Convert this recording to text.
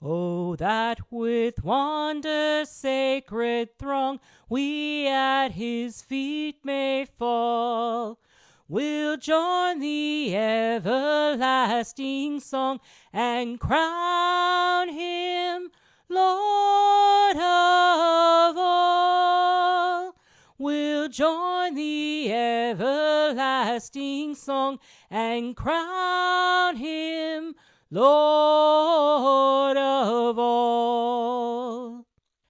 Oh, that with wonder sacred throng we at his feet may fall. We'll join the everlasting song and crown him Lord of all. We'll join the everlasting song and crown him Lord of all.